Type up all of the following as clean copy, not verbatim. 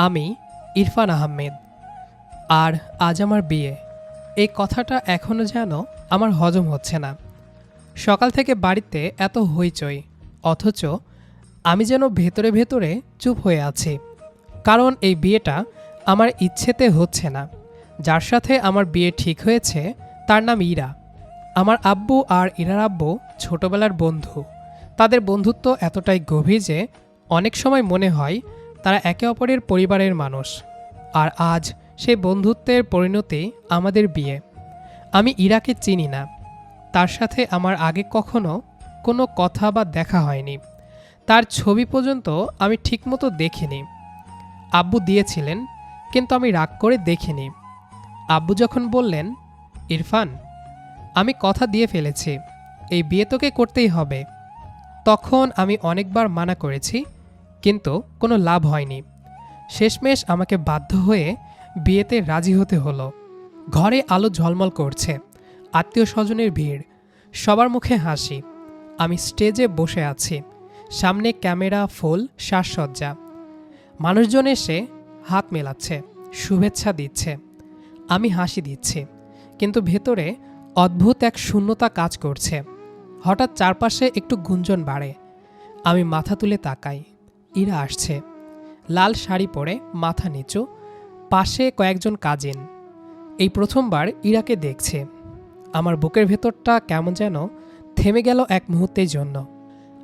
আমি ইরফান আহমেদ। আর আজ আমার বিয়ে। এই কথাটা এখনও যেন আমার হজম হচ্ছে না। সকাল থেকে বাড়িতে এত হইচই, অথচ আমি যেন ভেতরে ভেতরে চুপ হয়ে আছি। কারণ এই বিয়েটা আমার ইচ্ছেতে হচ্ছে না। যার সাথে আমার বিয়ে ঠিক হয়েছে তার নাম ইরা। আমার আব্বু আর ইরার আব্বু ছোটবেলার বন্ধু। তাদের বন্ধুত্ব এতটাই গভীর যে অনেক সময় মনে হয় তারা একে অপরের পরিবারের মানুষ। আর আজ সেই বন্ধুত্বের পরিণতি আমাদের বিয়ে। আমি ইরাকে চিনি না, তার সাথে আমার আগে কখনো কোনো কথা বা দেখা হয়নি। তার ছবি পর্যন্ত আমি ঠিকমতো দেখিনি। আব্বু দিয়েছিলেন, কিন্তু আমি রাগ করে দেখিনি। আব্বু যখন বললেন, ইরফান, আমি কথা দিয়ে ফেলেছি, এই বিয়ে তোকে করতেই হবে, তখন আমি অনেকবার মানা করেছি, কিন্তু কোনো লাভ হয়নি। শেষমেশ আমাকে বাধ্য হয়ে বিয়েতে রাজি হতে হলো। ঘরে আলো ঝলমল করছে, আত্মীয় স্বজনের ভিড়, সবার মুখে হাসি। আমি স্টেজে বসে আছি, সামনে ক্যামেরা, ফুল, সাজসজ্জা। মানুষজন এসে হাত মেলাচ্ছে, শুভেচ্ছা দিচ্ছে। আমি হাসি দিচ্ছি, কিন্তু ভেতরে অদ্ভুত এক শূন্যতা কাজ করছে। হঠাৎ চারপাশে একটু গুঞ্জন বাড়ে। আমি মাথা তুলে তাকাই, ইরা আসছে। লাল শাড়ি পরে, মাথা নিচু, পাশে কয়েকজন কাজিন। এই প্রথমবার ইরাকে দেখছে। আমার বুকের ভেতরটা কেমন যেন থেমে গেল এক মুহূর্তের জন্য।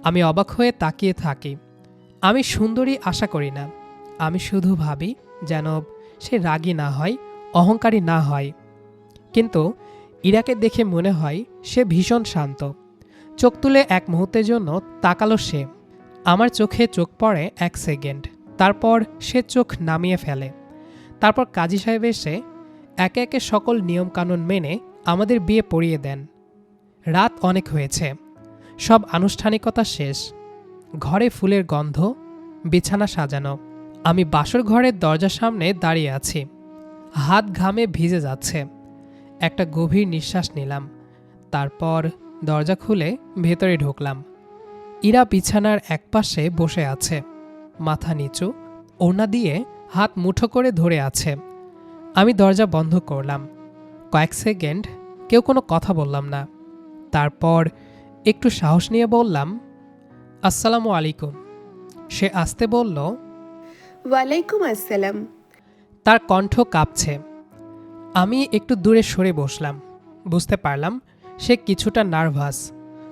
আমি অবাক হয়ে তাকিয়ে থাকি। আমি সুন্দরী আশা করি না, আমি শুধু ভাবি যেন সে রাগী না হয়, অহংকারী না হয়। কিন্তু ইরাকে দেখে মনে হয় সে ভীষণ শান্ত। চোখ তুলে এক মুহূর্তের জন্য তাকালো সে। আমার চোখে চোখ পড়ে 1 সেকেন্ড, তারপর সে চোখ নামিয়ে ফেলে। তারপর কাজী সাহেব এসে একে একে সকল নিয়মকানুন মেনে আমাদের বিয়ে পড়িয়ে দেন। রাত অনেক হয়েছে, সব আনুষ্ঠানিকতা শেষ। ঘরে ফুলের গন্ধ, বিছানা সাজানো। আমি বাসর ঘরের দরজার সামনে দাঁড়িয়ে আছি, হাত ঘামে ভিজে যাচ্ছে। একটা গভীর নিঃশ্বাস নিলাম, তারপর দরজা খুলে ভেতরে ঢুকলাম। ইরা বিছানার একপাশে বসে আছে, মাথা নিচু, ওড়না দিয়ে হাত মুঠো করে ধরে আছে। আমি দরজা বন্ধ করলাম। কয়েক সেকেন্ড কেউ কোনো কথা বললাম না। তারপর একটু সাহস নিয়ে বললাম, আসসালামু আলাইকুম। সে আস্তে বলল, ওয়ালাইকুম আসসালাম। তার কণ্ঠ কাঁপছে। আমি একটু দূরে সরে বসলাম। বুঝতে পারলাম সে কিছুটা নার্ভাস।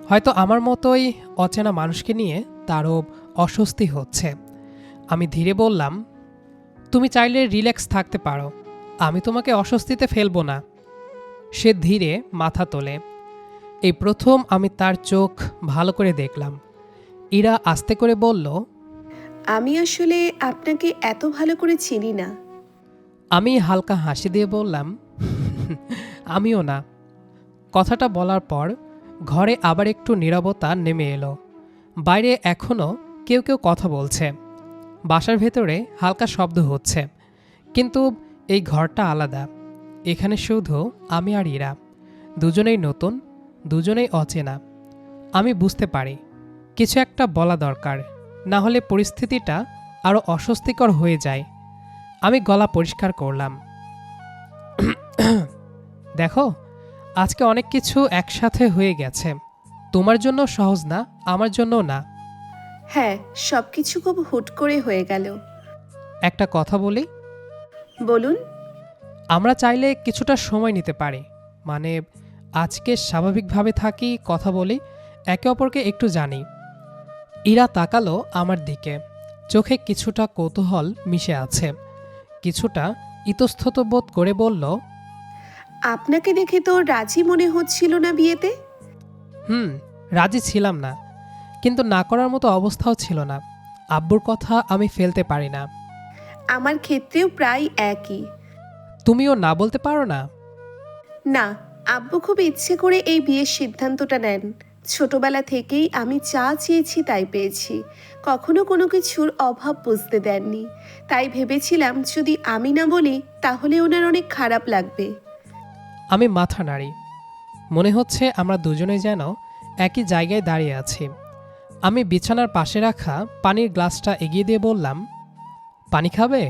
হয়তো আমার মতোই অচেনা মানুষকে নিয়ে তারও অস্বস্তি হচ্ছে। আমি ধীরে বললাম, তুমি চাইলে রিল্যাক্স থাকতে পারো, আমি তোমাকে অস্বস্তিতে ফেলবো না। সে ধীরে মাথা তোলে। এই প্রথম আমি তার চোখ ভালো করে দেখলাম। ইরা আস্তে করে বলল, আমি আসলে আপনাকে এত ভালো করে চিনি না। আমি হালকা হাসি দিয়ে বললাম, আমিও না। কথাটা বলার পর ঘরে আবার একটু নীরবতা নেমে এলো। বাইরে এখনও কেউ কেউ কথা বলছে, বাসার ভেতরে হালকা শব্দ হচ্ছে, কিন্তু এই ঘরটা আলাদা। এখানে শুধু আমি আর ইরা, দুজনেই নতুন, দুজনেই অচেনা। আমি বুঝতে পারি কিছু একটা বলা দরকার, না হলে পরিস্থিতিটা আরও অস্বস্তিকর হয়ে যায়। আমি গলা পরিষ্কার করলাম, দেখো, আজকে অনেক কিছু একসাথে হয়ে গেছে। তোমার জন্য সহজ না, আমার জন্যও না। হ্যাঁ, সবকিছু খুব হুট করে হয়ে গেল। একটা কথা বলি, বলুন। আমরা চাইলে কিছুটা সময় নিতে পারি। মানে, আজকে স্বাভাবিকভাবে থাকি, কথা বলি, একে অপরকে একটু জানি। ইরা তাকালো আমার দিকে, চোখে কিছুটা কৌতূহল মিশে আছে, কিছুটা ইতস্তত বোধ করে বলল, আপনাকে দেখে তো রাজি মনে হচ্ছিল না বিয়েতে। রাজি ছিলাম না, কিন্তু না করার মতো অবস্থাও ছিল না। আব্বুর কথা আমি ফেলতে পারি না। আমার ক্ষেত্রেও প্রায় একই। তুমিও না বলতে পারো না? না, আব্বু খুব ইচ্ছে করে এই বিয়ের সিদ্ধান্তটা নেন। ছোটবেলা থেকেই আমি যা চেয়েছি তাই পেয়েছি, কখনো কোনো কিছুর অভাব বুঝতে দেননি। তাই ভেবেছিলাম যদি আমি না বলি তাহলে ওনার অনেক খারাপ লাগবে। আমি মাথা নাড়ি। মনে হচ্ছে আমরা দুজনে যেন একই জায়গায় দাঁড়িয়ে আছি। আমি বিছানার পাশে রাখা পানির গ্লাসটা এগিয়ে দিয়ে বললাম, পানি খাবে?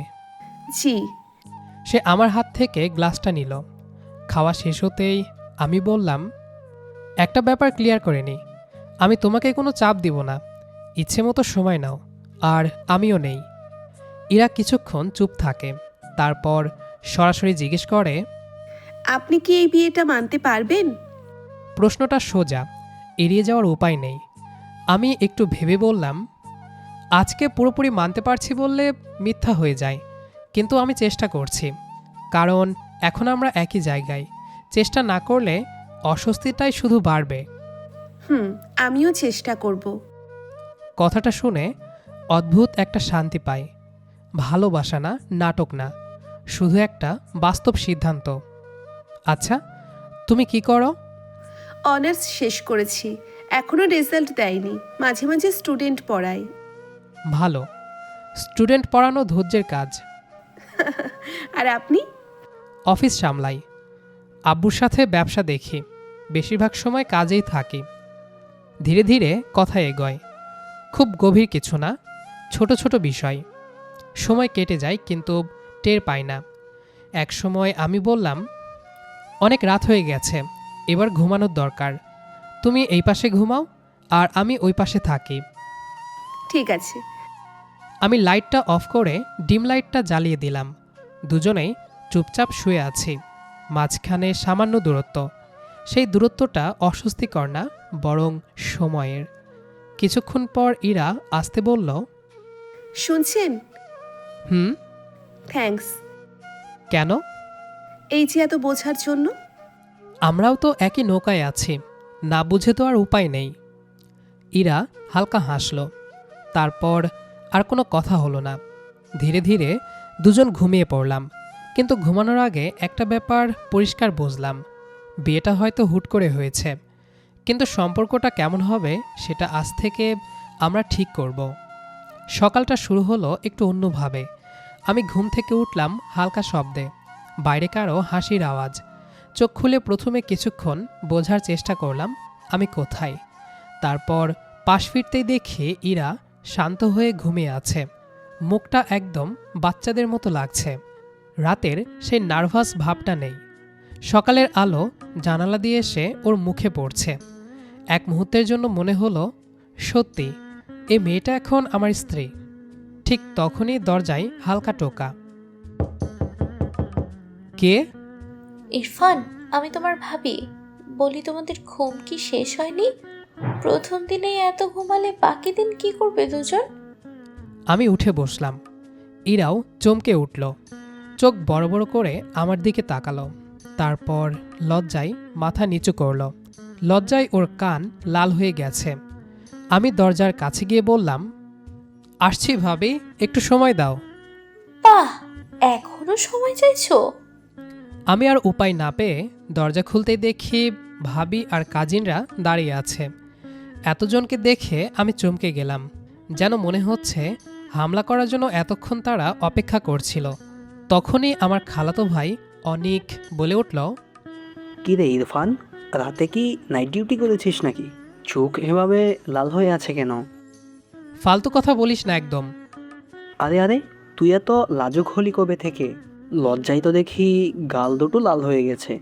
জি। সে আমার হাত থেকে গ্লাসটা নিল। খাওয়া শেষ হতেই আমি বললাম, একটা ব্যাপার ক্লিয়ার করে নিই, আমি তোমাকে কোনো চাপ দিব না, ইচ্ছে মতো সময় নাও, আর আমিও নেই। ইরা কিছুক্ষণ চুপ থাকে, তারপর সরাসরি জিজ্ঞেস করে, আপনি কি এই বিয়েটা মানতে পারবেন? প্রশ্নটা সোজা, এড়িয়ে যাওয়ার উপায় নেই। আমি একটু ভেবে বললাম, আজকে পুরোপুরি মানতে পারছি বললে মিথ্যা হয়ে যায়, কিন্তু আমি চেষ্টা করছি, কারণ এখন আমরা একই জায়গায়। চেষ্টা না করলে অস্বস্তিটাই শুধু বাড়বে। আমিও চেষ্টা করব। কথাটা শুনে অদ্ভুত একটা শান্তি পাই। ভালোবাসা না, নাটক না, শুধু একটা বাস্তব সিদ্ধান্ত। আচ্ছা, তুমি কি করো? অনার্স শেষ করেছি, এখনো রেজাল্ট দেয়নি, মাঝে মাঝে স্টুডেন্ট পড়াই। ভালো, স্টুডেন্ট পড়ানো ধৈর্যের কাজ। আর আপনি? অফিস সামলাই, আব্বুর সাথে ব্যবসা দেখি, বেশিরভাগ সময় কাজেই থাকি। ধীরে ধীরে কথা এগোয়, খুব গভীর কিছু না, ছোট ছোট বিষয়। সময় কেটে যায় কিন্তু টের পাই না। এক সময় আমি বললাম, অনেক রাত হয়ে গেছে, এবার ঘুমানোর দরকার, তুমি এই পাশে ঘুমাও আর আমি ওই পাশে থাকি। ঠিক আছে। আমি লাইটটা অফ করে ডিম লাইটটা জ্বালিয়ে দিলাম। দুজনেই চুপচাপ শুয়ে আছি, মাঝখানে সামান্য দূরত্ব। সেই দূরত্বটা অস্বস্তিকর না, বরং সময়ের। কিছুক্ষণ পর ইরা আসতে বলল, শুনছেন? হুম। থ্যাঙ্কস। কেন? এই যে এত বোঝার জন্য। আমরাও তো একই নৌকায় আছি, না বুঝে তো আর উপায় নেই। ইরা হালকা হাসল, তারপর আর কোনো কথা হলো না। ধীরে ধীরে দুজন ঘুমিয়ে পড়লাম, কিন্তু ঘুমানোর আগে একটা ব্যাপার পরিষ্কার বুঝলাম, বিয়েটা হয়তো হুট করে হয়েছে, কিন্তু সম্পর্কটা কেমন হবে সেটা আজ থেকে আমরা ঠিক করব। সকালটা শুরু হলো একটু অন্যভাবে। আমি ঘুম থেকে উঠলাম হালকা শব্দে, বাইরে কারো হাসির আওয়াজ। চোখ খুলে প্রথমে কিছুক্ষণ বোঝার চেষ্টা করলাম আমি কোথায়। তারপর পাশ ফিরতেই দেখি ইরা শান্ত হয়ে ঘুমিয়ে আছে, মুখটা একদম বাচ্চাদের মতো লাগছে। রাতের সেই নার্ভাস ভাবটা নেই। সকালের আলো জানালা দিয়ে এসে ওর মুখে পড়ছে। এক মুহূর্তের জন্য মনে হলো, সত্যি এই মেয়েটা এখন আমার স্ত্রী। ঠিক তখনই দরজায় হালকা টোকা। কে? ইরফান, আমি তোমার ভাবি। বলি, তোমাদের ঘুম কি শেষ হয়নি? প্রথম দিনেই এত ঘুমালে বাকি দিন কি করবে দুজন? আমি উঠে বসলাম। ইরাও চমকে উঠল, চোখ বড় বড় করে আমার দিকে তাকালো, তারপর লজ্জায় মাথা নিচু করল। লজ্জায় ওর কান লাল হয়ে গেছে। আমি দরজার কাছে গিয়ে বললাম, আসছি ভাবি, একটু সময় দাও। বাহ, এখনো সময় চাইছো? আমি আর উপায় না পেয়ে দরজা খুলতেই দেখি ভাবি আর কাজিনরা দাঁড়িয়ে আছে। এতজনকে দেখে আমি চমকে গেলাম, যেন মনে হচ্ছে হামলা করার জন্য এতক্ষণ তারা অপেক্ষা করছিল। তখনই আমার খালাতো ভাই অনিক বলে উঠল, কি রে ইরফান, রাতে কি নাইট ডিউটি করেছিস নাকি? চোখ এভাবে লাল হয়ে আছে কেন? ফালতু কথা বলিস না একদম। আরে আরে, তুই এত লাজুক হলি কবে থেকে? লজ্জায় তো দেখি গাল দুটো লাল হয়ে গেছে।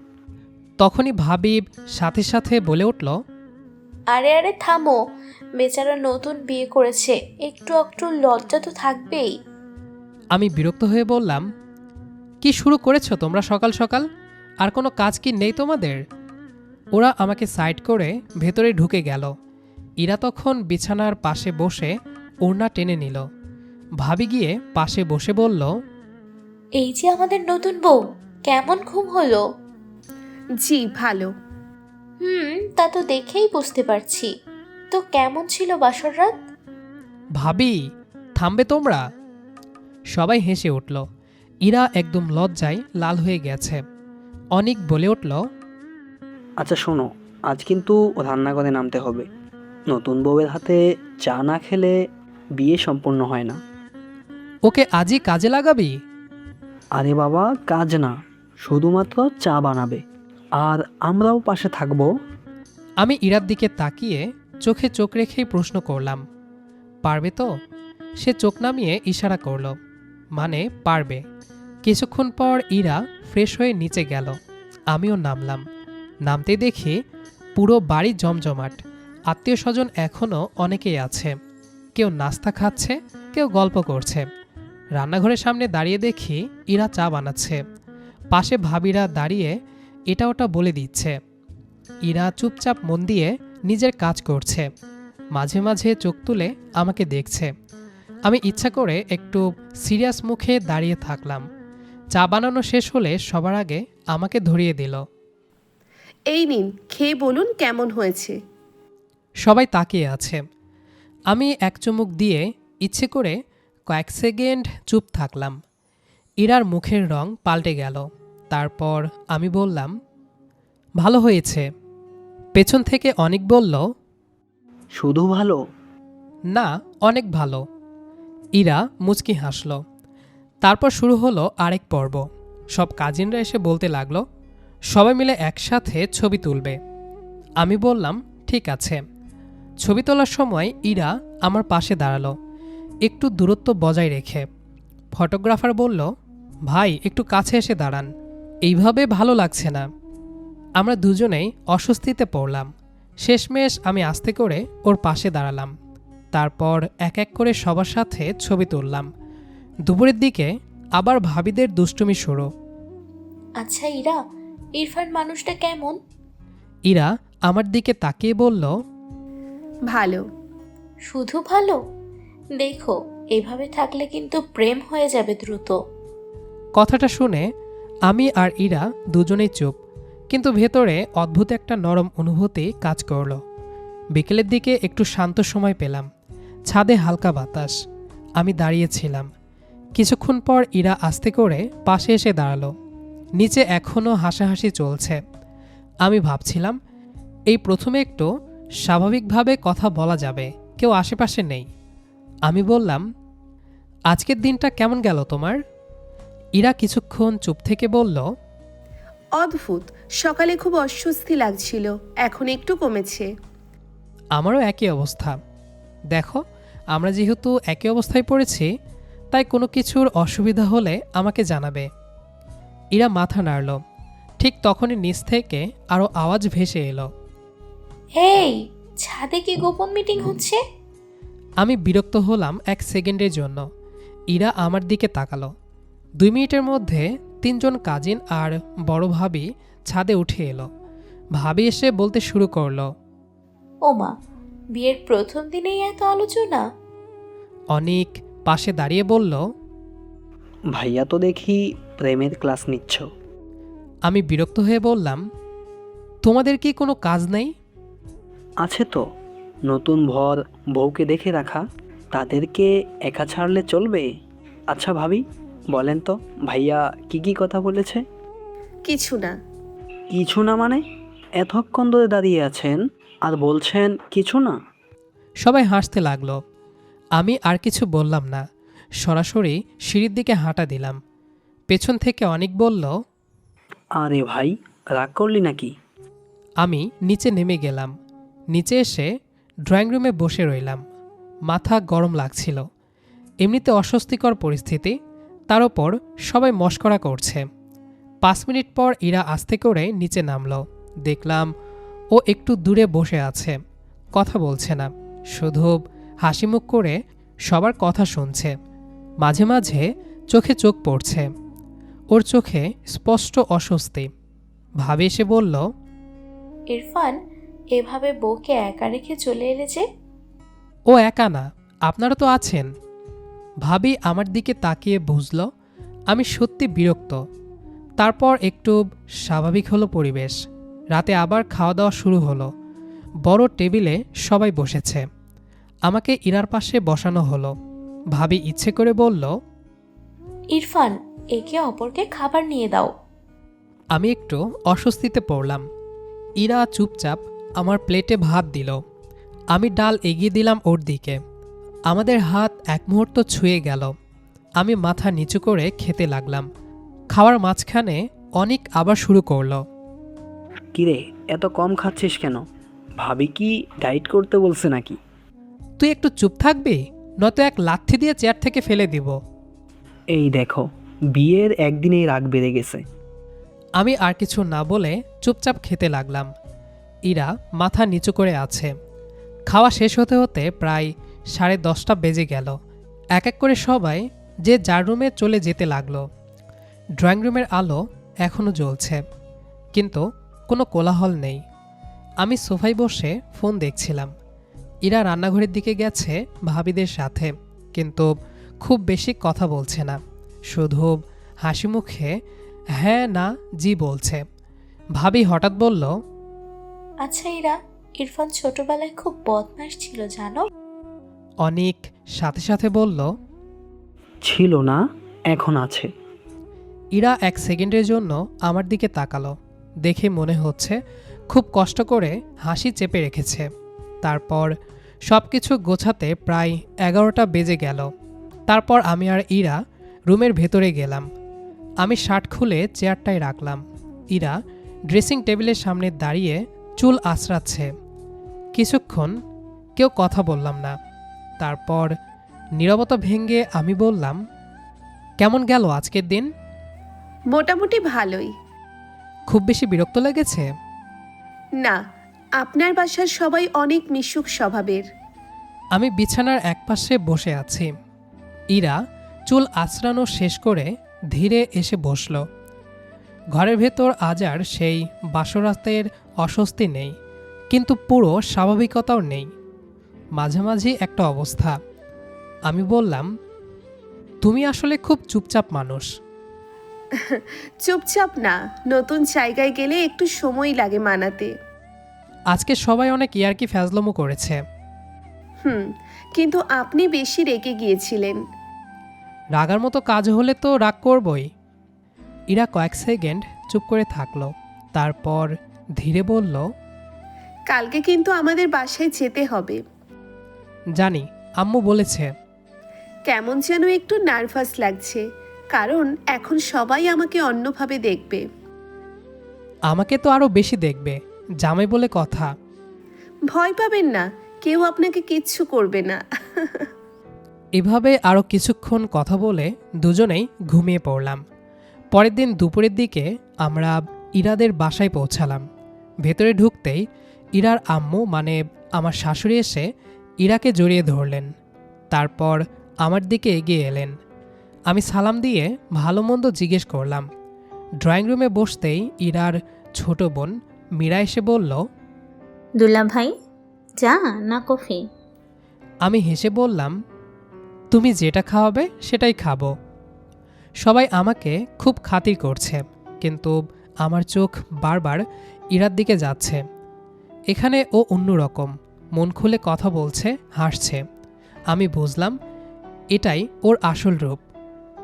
তখনই ভাবি সাথে সাথে বলে উঠল, আরে আরে থামো, বেচারা নতুন বিয়ে করেছে, একটু একটু লজ্জা তো থাকবেই। আমি বিরক্ত হয়ে বললাম, কি শুরু করেছো তোমরা সকাল সকাল? আর কোনো কাজ কি নেই তোমাদের? ওরা আমাকে সাইড করে ভেতরে ঢুকে গেল। ইরা তখন বিছানার পাশে বসে ওড়না টেনে নিল। ভাবি গিয়ে পাশে বসে বলল, এই যে আমাদের নতুন বউ, কেমন ঘুম হলো? জি ভালো। তা তো দেখেই বুঝতে পারছি। তো কেমন ছিল বাসর রাত? ভাবি, থামবে তোমরা? সবাই হেসে উঠল। ইরা একদম লজ্জায় লাল হয়ে গেছে। অনিক বলে উঠল, আচ্ছা শোনো, আজ কিন্তু রান্নাঘরে নামতে হবে। নতুন বউয়ের হাতে চা না খেলে বিয়ে সম্পূর্ণ হয় না। ওকে আজই কাজে লাগাবি? আরে বাবা, কাজ না, শুধুমাত্র চা বানাবে, আর আমরাও পাশে থাকবো। আমি ইরার দিকে তাকিয়ে চোখে চোখ রেখেই প্রশ্ন করলাম, পারবে তো? সে চোখ নামিয়ে ইশারা করল, মানে পারবে। কিছুক্ষণ পর ইরা ফ্রেশ হয়ে নিচে গেল, আমিও নামলাম। নামতে দেখি পুরো বাড়ি জমজমাট, আত্মীয় স্বজন এখনও অনেকেই আছে। কেউ নাস্তা খাচ্ছে, কেউ গল্প করছে। রান্নাঘরের সামনে দাঁড়িয়ে দেখি ইরা চা বানাচ্ছে, পাশে ভাবিরা দাঁড়িয়ে এটা ওটা বলে দিচ্ছে। ইরা চুপচাপ মন দিয়ে নিজের কাজ করছে, মাঝে মাঝে চোখ তুলে আমাকে দেখছে। আমি ইচ্ছা করে একটু সিরিয়াস মুখে দাঁড়িয়ে থাকলাম। চা বানানো শেষ হলে সবার আগে আমাকে ধরিয়ে দিল। এই নিন, খেয়ে বলুন কেমন হয়েছে। সবাই তাকিয়ে আছে। আমি এক চুমুক দিয়ে ইচ্ছে করে কয়েক সেকেন্ড চুপ থাকলাম। ইরার মুখের রং পাল্টে গেল। তারপর আমি বললাম, ভালো হয়েছে। পেছন থেকে অনেক বলল, শুধু ভালো? না, অনেক ভালো। ইরা মুচকি হাসল। তারপর শুরু হলো আরেক পর্ব। সব কাজিনরা এসে বলতে লাগলো সবাই মিলে একসাথে ছবি তুলবে। আমি বললাম ঠিক আছে। ছবি তোলার সময় ইরা আমার পাশে দাঁড়ালো, একটু দূরত্ব বজায় রেখে। ফটোগ্রাফার বলল, ভাই একটু কাছে এসে দাঁড়ান, এইভাবে ভালো লাগছে না। আমরা দুজনেই অস্বস্তিতে পড়লাম। শেষমেশ আমি আস্তে করে ওর পাশে দাঁড়ালাম। তারপর এক এক করে সবার সাথে ছবি তুললাম। দুপুরের দিকে আবার ভাবিদের দুষ্টুমি শুরু। আচ্ছা ইরা, ইরফান মানুষটা কেমন? ইরা আমার দিকে তাকিয়ে বলল, ভালো। শুধু ভালো? দেখো, এভাবে থাকলে কিন্তু প্রেম হয়ে যাবে দ্রুত। কথাটা শুনে আমি আর ইরা দুজনেই চুপ, কিন্তু ভেতরে অদ্ভুত একটা নরম অনুভূতি কাজ করল। বিকেলের দিকে একটু শান্ত সময় পেলাম। ছাদে হালকা বাতাস। আমি দাঁড়িয়েছিলাম। কিছুক্ষণ পর ইরা আস্তে করে পাশে এসে দাঁড়ালো। নিচে এখনও হাসাহাসি চলছে। আমি ভাবছিলাম এই প্রথমে একটু স্বাভাবিকভাবে কথা বলা যাবে, কেউ আশেপাশে নেই। আমি বললাম, আজকের দিনটা কেমন গেল তোমার? ইরা কিছুক্ষণ চুপ থেকে বলল, অদ্ভুত। সকালে খুব অস্বস্তি লাগছিল, এখন একটু কমেছে। আমারও একই অবস্থা। দেখো, আমরা যেহেতু একই অবস্থায় পড়েছি, তাই কোনো কিছুর অসুবিধা হলে আমাকে জানাবে। ইরা মাথা নাড়ল। ঠিক তখনই নিচ থেকে আরও আওয়াজ ভেসে এলো। এই, ছাদে কি গোপন মিটিং হচ্ছে? আমি বিরক্ত হলাম এক সেকেন্ডের জন্য। ইরা আমার দিকে তাকালো। 2 মিনিটের মধ্যে 3 জন কাজিন আর বড় ভাবি ছাদে উঠে এলো। ভাবি এসে বলতে শুরু করলো, ওমা, বিয়ের প্রথম দিনেই এত আলোচনা? অনেক পাশে দাঁড়িয়ে বলল, ভাইয়া তো দেখি প্রেমের ক্লাস নিচ্ছ। আমি বিরক্ত হয়ে বললাম, তোমাদের কি কোনো কাজ নেই? আছে তো, নতুন ভর বউকে দেখে রাখা, তাদেরকে একা ছাড়লে চলবে? আচ্ছা ভাবি, বলেন তো ভাইয়া কি কি কথা বলেছে? কিছু না। কিছু না মানে? এতক্ষণ ধরে দাঁড়িয়ে আছেন আর বলছেন কিছু না? সবাই হাসতে লাগলো। আমি আর কিছু বললাম না, সরাসরি সিঁড়ির দিকে হাঁটা দিলাম। পেছন থেকে অনেক বলল, আরে ভাই, রাগ করলি নাকি? আমি নিচে নেমে গেলাম। নিচে এসে ড্রয়িং রুমে বসে রইলাম। মাথা গরম লাগছিল। এমনিতে অস্বস্তিকর পরিস্থিতি, তার ওপর সবাই মশকরা করছে। 5 মিনিট পর ইরা আস্তে করে নিচে নামল। দেখলাম ও একটু দূরে বসে আছে, কথা বলছে না, শুধু হাসিমুখ করে সবার কথা শুনছে। মাঝে মাঝে চোখে চোখ পড়ছে। ওর চোখে স্পষ্ট অস্বস্তি। ভাবি এসে বলল, ইরফান, এভাবে বউকে একা রেখে চলে এলে যে? ও একা না, আপনারা তো আছেন। ভাবি আমার দিকে তাকিয়ে বুঝল আমি সত্যি বিরক্ত। তারপর একটু স্বাভাবিক হলো পরিবেশ। রাতে আবার খাওয়া দাওয়া শুরু হলো। বড় টেবিলে সবাই বসেছে। আমাকে ইরার পাশে বসানো হলো। ভাবি ইচ্ছে করে বলল, ইরফান, একে অপরকে খাবার নিয়ে দাও। আমি একটু অস্বস্তিতে পড়লাম। ইরা চুপচাপ আমার প্লেটে ভাত দিল। আমি ডাল এগিয়ে দিলাম ওর দিকে। আমাদের হাত এক মুহূর্ত ছুঁয়ে গেল। আমি মাথা নিচু করে খেতে লাগলাম। খাওয়ার মাঝখানে অনেক আবার শুরু করলো, কিরে, এত কম খাচ্ছিস কেন? ভাবি কি ডাইট করতে বলছে নাকি? তুই একটু চুপ থাকবি, নয়তো এক লাথি দিয়ে চেয়ার থেকে ফেলে দিব। এই দেখো, বিয়ের একদিনেই রাগ বেড়ে গেছে। আমি আর কিছু না বলে চুপচাপ খেতে লাগলাম। ইরা মাথা নিচু করে আছে। খাওয়া শেষ হতে হতে প্রায় 10:30 বেজে গেল। এক এক করে সবাই যে যার রুমে চলে যেতে লাগলো। ড্রয়িং রুমের আলো এখনও জ্বলছে, কিন্তু কোনো কোলাহল নেই। আমি সোফায় বসে ফোন দেখছিলাম। ইরা রান্নাঘরের দিকে গেছে ভাবিদের সাথে, কিন্তু খুব বেশি কথা বলছে না, শুধু হাসি মুখে হ্যাঁ না জি বলছে। ভাবি হঠাৎ বলল, আচ্ছা ইরা, ইরফান ছোটবেলায় খুব বদমাশ ছিল জানো? অনিক সাথে সাথে বলল, ছিল না, এখন আছে। ইরা 1 সেকেন্ডের জন্য আমার দিকে তাকালো। দেখে মনে হচ্ছে খুব কষ্ট করে হাসি চেপে রেখেছে। তারপর সব কিছু গোছাতে প্রায় 11টা বেজে গেল। তারপর আমি আর ইরা রুমের ভেতরে গেলাম। আমি শার্ট খুলে চেয়ারটায় রাখলাম। ইরা ড্রেসিং টেবিলের সামনে দাঁড়িয়ে চুল আঁচড়াচ্ছে। কিছুক্ষণ কেউ কথা বললাম না। তারপর নীরবতা ভেঙে আমি বললাম, কেমন গেল আজকের দিন? মোটামুটি ভালোই। খুব বেশি বিরক্ত লেগেছে? না, আপনার বাসার সবাই অনেক মিশুক স্বভাবের। আমি বিছানার একপাশে বসে আছি। ইরা চুল আঁচড়ানো শেষ করে ধীরে এসে বসল। ঘরের ভেতর আজ আর সেই বাসরাতের অস্বস্তি নেই, কিন্তু পুরো স্বাভাবিকতাও নেই, মাঝামাঝি একটা অবস্থা। আমি বললাম, তুমি আসলে খুব চুপচাপ মানুষ। চুপচাপ না, নতুন জায়গায় গেলে একটু সময় লাগে মানাতে। আজকে সবাই অনেক ইয়ার্কি ফ্যাজলামো করেছে। কিন্তু আপনি বেশি রেগে গিয়েছিলেন। রাগার মতো কাজ হলে তো রাগ করবই। ইরা কয়েক সেকেন্ড চুপ করে থাকলো, তারপর ধীরে বলল, কালকে কিন্তু আমাদের বাসায় যেতে হবে। জানি, আম্মু বলেছে। কেমন যেন একটু নার্ভাস লাগছে, কারণ এখন সবাই আমাকে অন্যভাবে দেখবে। আমাকে তো আরও বেশি দেখবে, জামাই বলে কথা। ভয় পাবেন না, কেউ আপনাকে কিচ্ছু করবে না। এভাবে আরও কিছুক্ষণ কথা বলে দুজনেই ঘুমিয়ে পড়লাম। পরের দিন দুপুরের দিকে আমরা ইরাদের বাসায় পৌঁছালাম। ভেতরে ঢুকতেই ইরার আম্মু মানে আমার শাশুড়ি এসে ইরাকে জড়িয়ে ধরলেন। তারপর আমার দিকে এগিয়ে এলেন। আমি সালাম দিয়ে ভালো মন্দ জিজ্ঞেস করলাম। ড্রয়িং রুমে বসতেই ইরার ছোট বোন মীরা এসে বলল, দুলা ভাই, চা না কফি? আমি হেসে বললাম, তুমি যেটা খাওয়াবে সেটাই খাবো। সবাই আমাকে খুব খাতির করছে, কিন্তু আমার চোখ বারবার ইরার দিকে যাচ্ছে। এখানে ও অন্যরকম, মন খুলে কথা বলছে, হাসছে। আমি বুঝলাম এটাই ওর আসল রূপ।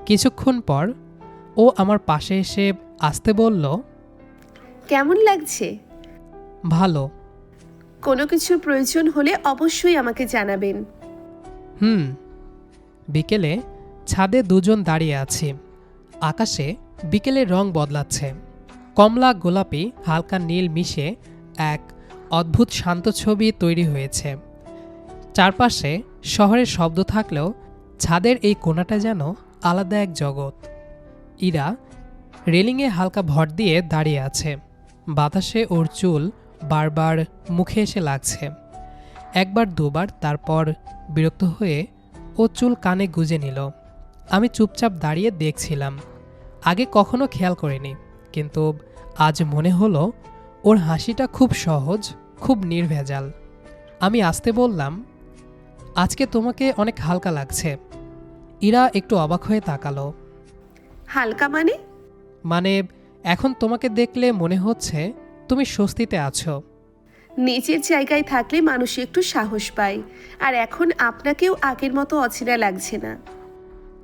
কিছুক্ষণ পর ও আমার পাশে এসে আসতে বলল, কেমন লাগছে? ভালো। কোনো কিছুর প্রয়োজন হলে অবশ্যই আমাকে জানাবেন। বিকেলে ছাদে দুজন দাঁড়িয়ে আছি। আকাশে বিকেলের রং বদলাচ্ছে। কমলা গোলাপি হালকা নীল মিশে এক অদ্ভুত শান্ত ছবি তৈরি হয়েছে। চারপাশে শহরের শব্দ থাকলেও ছাদের এই কোণাটা যেন আলাদা এক জগৎ। ইরা রেলিংয়ে হালকা ভর দিয়ে দাঁড়িয়ে আছে। বাতাসে ওর চুল বারবার মুখে এসে লাগছে, একবার দুবার। তারপর বিরক্ত হয়ে ও চুল কানে গুজে নিল। আমি চুপচাপ দাঁড়িয়ে দেখছিলাম। আগে কখনো খেয়াল করিনি, কিন্তু আজ মনে হলো ওর হাসিটা খুব সহজ, খুব নির্ভেজাল। আমি আসতে বললাম, আজকে তোমাকে অনেক হালকা লাগছে। ইরা একটু অবাক হয়ে তাকালো। হালকা মানে? মানে এখন তোমাকে দেখলে মনে হচ্ছে তুমি স্বস্তিতে আছো। নিজের জায়গায় থাকলে মানুষ একটু সাহস পায়, আর এখন আপনাকেও আগের মতো অচেনা লাগছে না।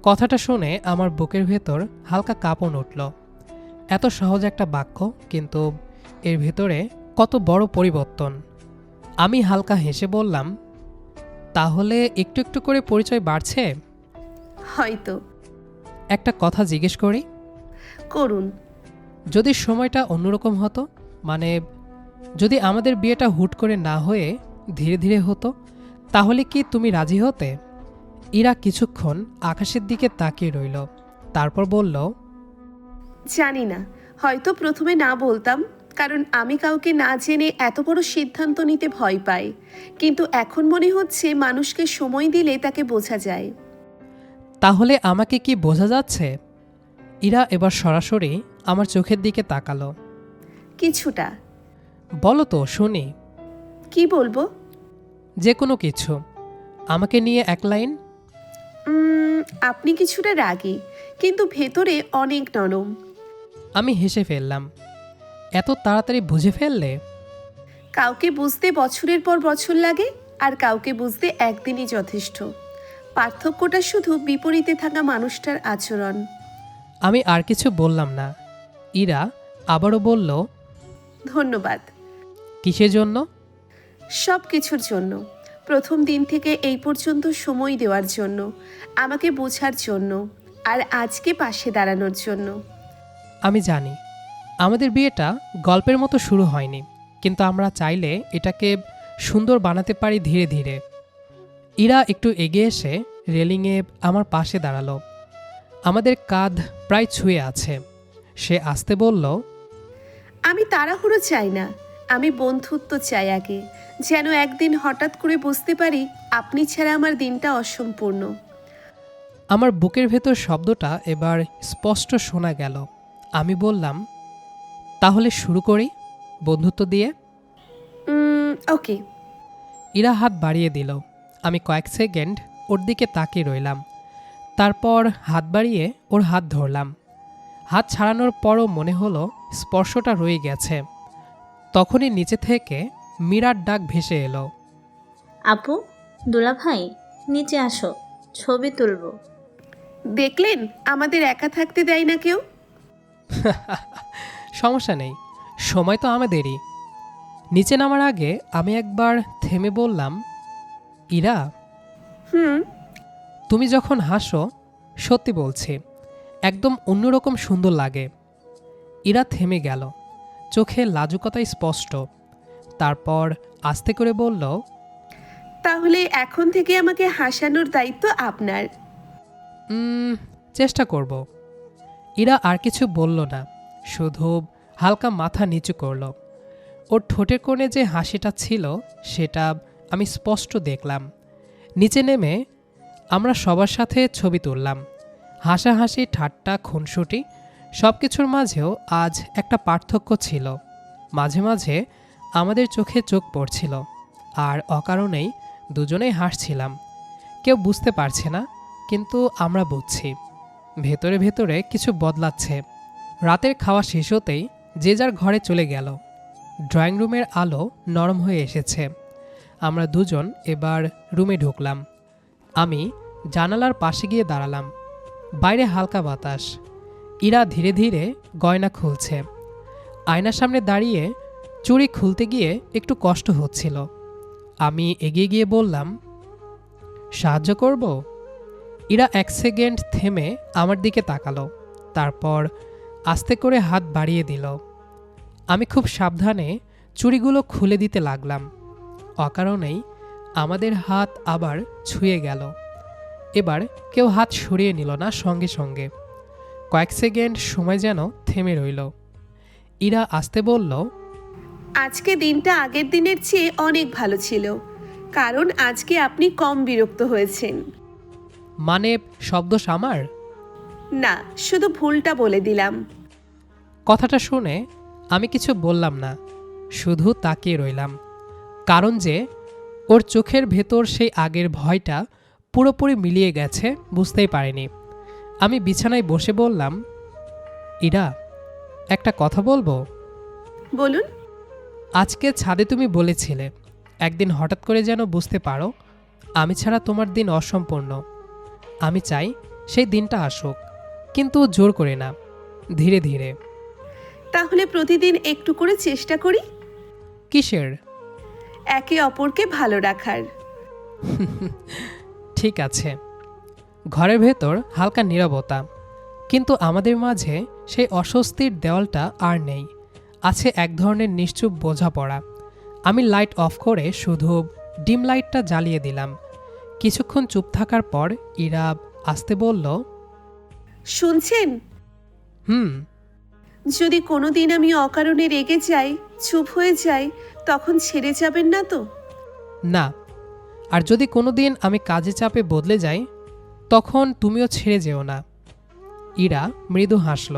কথাটা শুনে আমার বুকের ভেতর হালকা কাঁপন উঠল। এত সহজ একটা বাক্য, কিন্তু এর ভেতরে কত বড় পরিবর্তন। আমি হালকা হেসে বললাম, তাহলে একটু একটু করে পরিচয় বাড়ছে। হয়তো। একটা কথা জিজ্ঞেস করি? করুন। যদি সময়টা অন্যরকম হতো, মানে যদি আমাদের বিয়েটা হুট করে না হয়ে ধীরে ধীরে হতো, তাহলে কি তুমি রাজি হতে? ইরা কিছুক্ষণ আকাশের দিকে তাকিয়ে রইল। তারপর বলল, জানি না, হয়তো প্রথমে না বলতাম, কারণ আমি কাউকে না জেনে এত বড় সিদ্ধান্ত নিতে ভয় পাই। কিন্তু এখন মনে হচ্ছে মানুষকে সময় দিলে তাকে বোঝা যায়। তাহলে আমাকে কি বোঝা যাচ্ছে? ইরা এবার সরাসরি আমার চোখের দিকে তাকালো। কিছুটা। বলো তো শুনি। কি বলবো? যে কোনো কিছু। আমাকে নিয়ে এক লাইন। আপনি কিছুটা রাগী, কিন্তু ভেতরে অনেক নরম। আমি হেসে ফেললাম। এত তাড়াতাড়ি বুঝে ফেললে? কাউকে বুঝতে বছরের পর বছর লাগে, আর কাউকে বুঝতে একদিনই যথেষ্ট। পার্থক্যটা শুধু বিপরীতে থাকা মানুষটার আচরণ। আমি আর কিছু বললাম না। ইরা আবারও বলল, ধন্যবাদ। কিসের জন্য? সব কিছুর জন্য। প্রথম দিন থেকে এই পর্যন্ত সময় দেওয়ার জন্য, আমাকে বোঝার জন্য, আর আজকে পাশে দাঁড়ানোর জন্য। আমি জানি আমাদের বিয়েটা গল্পের মতো শুরু হয়নি, কিন্তু আমরা চাইলে এটাকে সুন্দর বানাতে পারি ধীরে ধীরে। ইরা একটু এগিয়ে এসে রেলিংয়ে আমার পাশে দাঁড়ালো। আমাদের কাঁধ প্রায় ছুঁয়ে আছে। সে আস্তে বলল, আমি তাড়াহুড়ো চাই না, আমি বন্ধুত্ব চাই আগে, যেন একদিন হঠাৎ করে বুঝতে পারি আপনি ছাড়া আমার দিনটা অসম্পূর্ণ। আমার বুকের ভেতর শব্দটা এবার স্পষ্ট শোনা গেল। আমি বললাম, তাহলে শুরু করি বন্ধুত্ব দিয়ে। ওকে। ইরা হাত বাড়িয়ে দিল। আমি কয়েক সেকেন্ড ওর দিকে তাকিয়ে রইলাম। তারপর হাত বাড়িয়ে ওর হাত ধরলাম। হাত ছাড়ানোর পরও মনে হলো স্পর্শটা রয়ে গেছে। তখনই নিচে থেকে মীরার ডাক ভেসে এলো। আপু, দুলাভাই, নিচে আসো, ছবি তুলবো। দেখলেন, আমাদের একা থাকতে দেয় না কেউ। সমস্যা নেই, সময় তো আমাদেরই। নিচে নামার আগে আমি একবার থেমে বললাম, ইরা, তুমি যখন হাসো, সত্যি বলছি, একদম অন্যরকম সুন্দর লাগে। ইরা থেমে গেল, চোখে লাজুকতাই স্পষ্ট। তারপর আস্তে করে বলল, তাহলে এখন থেকে আমাকে হাসানোর দায়িত্ব আপনার। চেষ্টা করব। ইরা আর কিছু বলল না, শুধু হালকা মাথা নিচু করল। ওর ঠোঁটের কোণে যে হাসিটা ছিল সেটা আমি স্পষ্ট দেখলাম। নিচে নেমে আমরা সবার সাথে ছবি তুললাম। হাসাহাসি, ঠাট্টা, খুনসুটি সব কিছুর মাঝেও আজ একটা পার্থক্য ছিল। মাঝে মাঝে আমাদের চোখে চোখ পড়ছিল, আর অকারণেই দুজনেই হাসছিলাম। কেউ বুঝতে পারছে না, কিন্তু আমরা বুঝছি ভেতরে ভেতরে কিছু বদলাচ্ছে। রাতের খাওয়া শেষ হতেই যে যার ঘরে চলে গেল। ড্রয়িং রুমের আলো নরম হয়ে এসেছে। আমরা দুজন এবার রুমে ঢুকলাম। আমি জানালার পাশে গিয়ে দাঁড়ালাম। বাইরে হালকা বাতাস। ইরা ধীরে ধীরে গয়না খুলছে। আয়নার সামনে দাঁড়িয়ে চুড়ি খুলতে গিয়ে একটু কষ্ট হচ্ছিল। আমি এগিয়ে গিয়ে বললাম, সাহায্য করব? ইরা এক সেকেন্ড থেমে আমার দিকে তাকালো, তারপর আস্তে করে হাত বাড়িয়ে দিল। আমি খুব সাবধানে চুড়িগুলো খুলে দিতে লাগলাম। অকারণেই আমাদের হাত আবার ছুঁয়ে গেল। এবার কেউ হাত সরিয়ে নিল না সঙ্গে সঙ্গে। কয়েক সেকেন্ড সময় যেন থেমে রইল। ইরা আস্তে বলল, আজকে দিনটা আগের দিনের চেয়ে অনেক ভালো ছিল, কারণ আজকে আপনি কম বিরক্ত হয়েছেন। মানে শব্দ আমার? না, শুধু ভুলটা বলে দিলাম। কথাটা শুনে আমি কিছু বললাম না, শুধু তাকিয়ে রইলাম। কারণ যে ওর চোখের ভেতর সেই আগের ভয়টা পুরোপুরি মিলিয়ে গেছে বুঝতেই পারিনি। আমি বিছানায় বসে বললাম, ইরা, একটা কথা বলবো? বলুন। আজকে ছাদে তুমি বলেছিলে একদিন হঠাৎ করে যেন বুঝতে পারো আমি ছাড়া তোমার দিন অসম্পূর্ণ। আমি চাই সেই দিনটা আসুক, কিন্তু জোর করে না, ধীরে ধীরে। তাহলে প্রতিদিন একটু করে চেষ্টা করি। কিসের? একে অপরকে ভালো রাখার। ঠিক আছে। ঘরের ভেতর হালকা নীরবতা, কিন্তু আমাদের মাঝে সেই অস্বস্তির দেওয়ালটা আর নেই। আছে এক ধরনের নিশ্চুপ বোঝাপড়া। আমি লাইট অফ করে শুধু ডিম লাইটটা জ্বালিয়ে দিলাম। কিছুক্ষণ চুপ থাকার পর ইরা আস্তে বলল, শুনছেন? হুম। যদি কোনোদিন আমি অকারণে রেগে যাই, চুপ হয়ে যাই, তখন ছেড়ে যাবেন না তো? না, আর যদি কোনোদিন আমি কাজে চাপে বদলে যাই, তখন তুমিও ছেড়ে যেও না। ইরা মৃদু হাসল।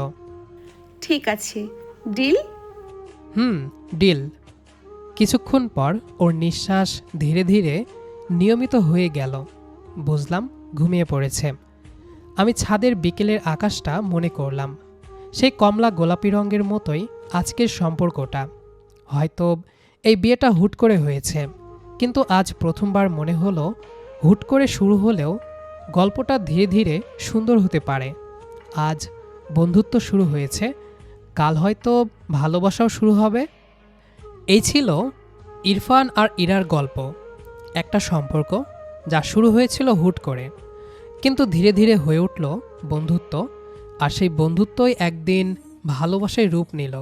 ঠিক আছে, ডিল? হুম, ডিল। কিছুক্ষণ পর ওর নিঃশ্বাস ধীরে ধীরে নিয়মিত হয়ে গেল। বুঝলাম ঘুমিয়ে পড়েছে। আমি ছাদের বিকেলের আকাশটা মনে করলাম। সেই কমলা গোলাপি রঙের মতোই আজকের সম্পর্কটা। হয়তো এই বিয়েটা হুট করে হয়েছে, কিন্তু আজ প্রথমবার মনে হলো হুট করে শুরু হলেও গল্পটা ধীরে ধীরে সুন্দর হতে পারে। আজ বন্ধুত্ব শুরু হয়েছে, কাল হয়তো ভালোবাসাও শুরু হবে। এই ছিল ইরফান আর ইরার গল্প। একটা সম্পর্ক যা শুরু হয়েছিল হুট করে, কিন্তু ধীরে ধীরে হয়ে উঠল বন্ধুত্ব, আর সেই বন্ধুত্বই একদিন ভালোবাসায় রূপ নিল।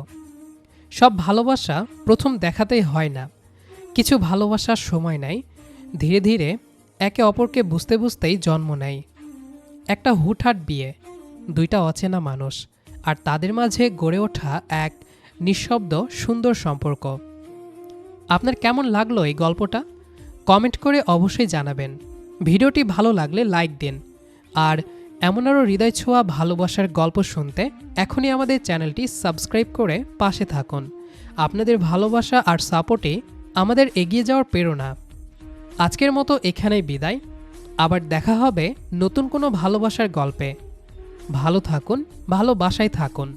সব ভালোবাসা প্রথম দেখাতেই হয় না, কিছু ভালোবাসার সময় নেয়, ধীরে ধীরে একে অপরকে বুঝতে বুঝতেই জন্ম নেয়। একটা হুটহাট বিয়ে, দুইটা অচেনা মানুষ, আর তাদের মাঝে গড়ে ওঠা এক নিঃশব্দ সুন্দর সম্পর্ক। আপনার কেমন লাগলো এই গল্পটা? কমেন্ট করে অবশ্যই জানাবেন। ভিডিওটি ভালো লাগলে লাইক দিন, আর এমন আরও হৃদয় ছোঁয়া ভালোবাসার গল্প শুনতে এখনই আমাদের চ্যানেলটি সাবস্ক্রাইব করে পাশে থাকুন। আপনাদের ভালোবাসা আর সাপোর্টে আমাদের এগিয়ে যাওয়ার প্রেরণা। আজকের মতো এখানেই বিদায়। আবার দেখা হবে নতুন কোনো ভালোবাসার গল্পে। ভালো থাকুন, ভালোবাসায় থাকুন।